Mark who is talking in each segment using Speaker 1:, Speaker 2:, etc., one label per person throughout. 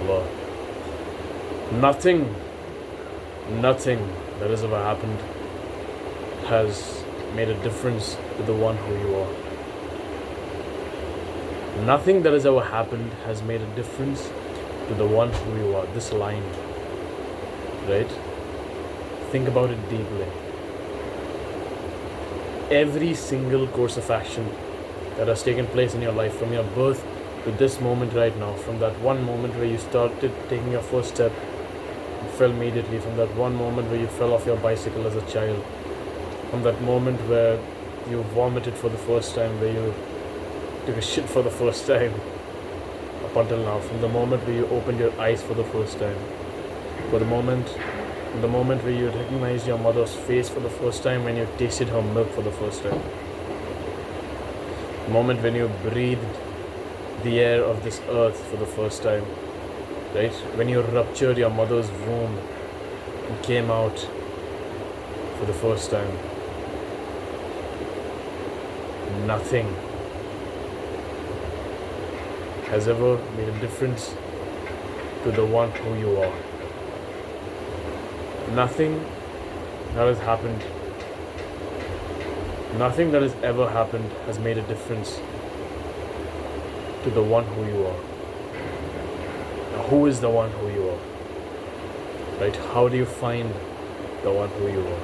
Speaker 1: Allah. Nothing that has ever happened has made a difference to the one who you are. Nothing that has ever happened has made a difference to the one who you are. This line, right? Think about it deeply. Every single course of action that has taken place in your life, from your birth to this moment right now, from that one moment where you started taking your first step, you fell immediately, from that one moment where you fell off your bicycle as a child, from that moment where you vomited for the first time, where you took a shit for the first time, up until now, from the moment where you opened your eyes for the first time, from the moment where you recognized your mother's face for the first time, when you tasted her milk for the first time, the moment when you breathed the air of this earth for the first time, right? When you ruptured your mother's womb and came out for the first time. Nothing has ever made a difference to the one who you are. Nothing that has happened, nothing that has ever happened has made a difference to the one who you are. Now, who is the one who you are? Right? How do you find the one who you are?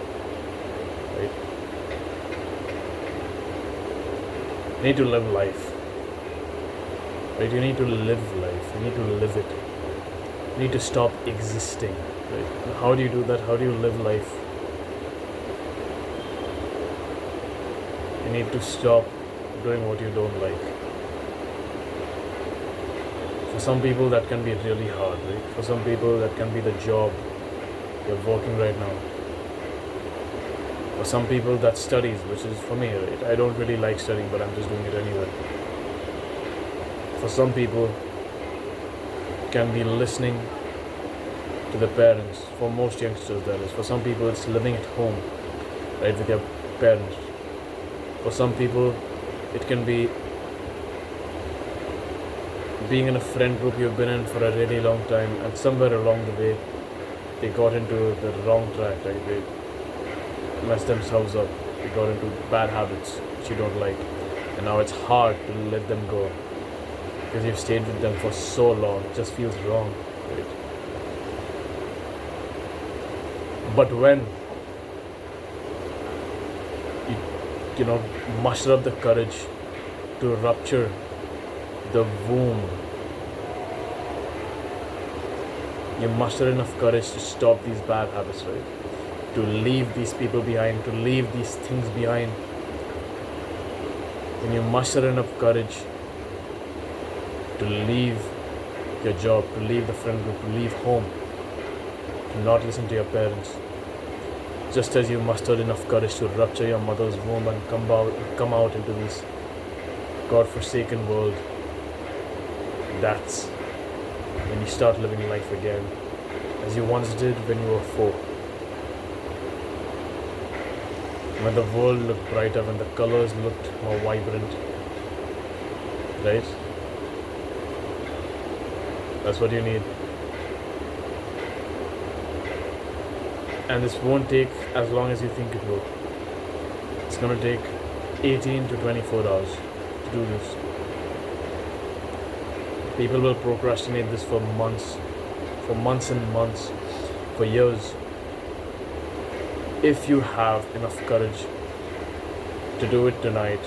Speaker 1: Right? You need to live life. Right? You need to live life. You need to live it. You need to stop existing. Right? And how do you do that? How do you live life? You need to stop doing what you don't like. For some people that can be really hard, right? For some people that can be the job you're working right now. For some people that's studies, which is for me, right? I don't really like studying, but I'm just doing it anyway. For some people it can be listening to the parents. For most youngsters, that is. For some people it's living at home, right, with your parents. For some people it can be being in a friend group you've been in for a really long time, and somewhere along the way they got into the wrong track, right? They messed themselves up, they got into bad habits which you don't like, and now it's hard to let them go because you've stayed with them for so long. It just feels wrong, right? But when you muster up the courage to rupture the womb, you muster enough courage to stop these bad habits, right? To leave these people behind, to leave these things behind. When you muster enough courage to leave your job, to leave the friend group, to leave home, to not listen to your parents, just as you mustered enough courage to rupture your mother's womb and come out into this God-forsaken world, that's when you start living life again, as you once did when you were 4. When the world looked brighter, when the colors looked more vibrant, right? That's what you need. And this won't take as long as you think it will. It's going to take 18 to 24 hours to do this. People will procrastinate this for months and months, for years. If you have enough courage to do it tonight,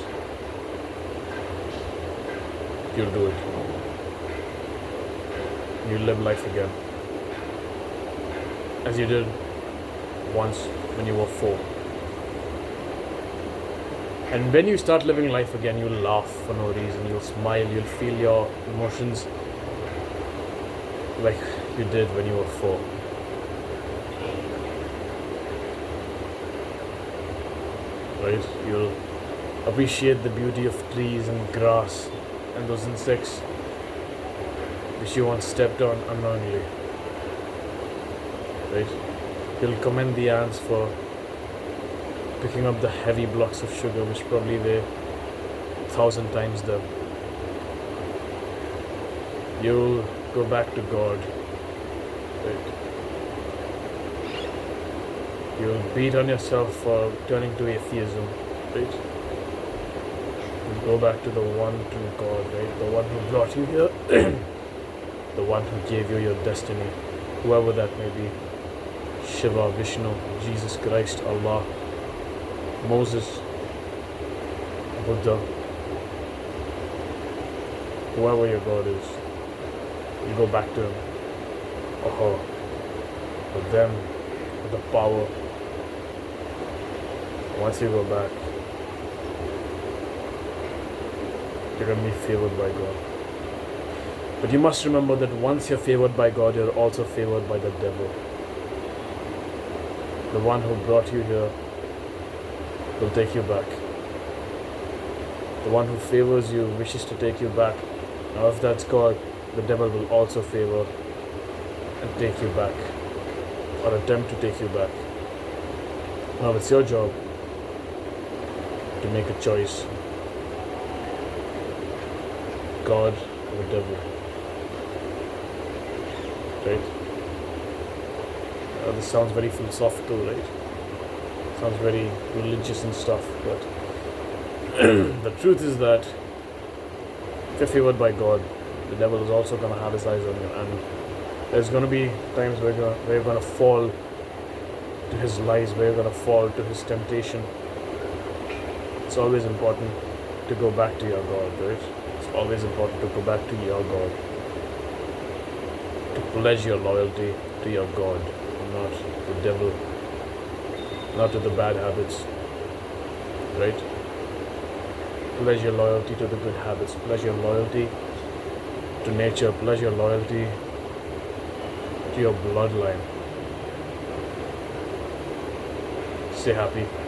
Speaker 1: you'll do it. You'll live life again, as you did once when you were 4. And when you start living life again, you'll laugh for no reason, you'll smile, you'll feel your emotions like you did when you were 4. Right? You'll appreciate the beauty of trees and grass and those insects which you once stepped on unknowingly. Right? You'll commend the ants for picking up the heavy blocks of sugar which probably weigh 1,000 times them. You'll Go back to God. Right? You'll beat on yourself for turning to atheism. Right? You go back to the one true God, right? The one who brought you here, the one who gave you your destiny, whoever that may be. Shiva, Vishnu, Jesus Christ, Allah, Moses, Buddha, whoever your God is, you go back to him, or her, or them, or the power. Once you go back, you're going to be favored by God. But you must remember that once you're favored by God, you're also favored by the devil. The one who brought you here will take you back. The one who favors you wishes to take you back. Now if that's God, the devil will also favor and take you back, or attempt to take you back. Now it's your job to make a choice. God or the devil. Right? This sounds very philosophical, right? Sounds very religious and stuff, but the truth is that if you're favored by God, the devil is also going to have his eyes on you, and there's going to be times where you're going to fall to his lies, where you're going to fall to his temptation. It's always important to go back to your God, right? It's always important to go back to your God, to pledge your loyalty to your God, not the devil, not to the bad habits, right? Pledge your loyalty to the good habits, pledge your loyalty to nature, pledge your loyalty to your bloodline. Stay happy.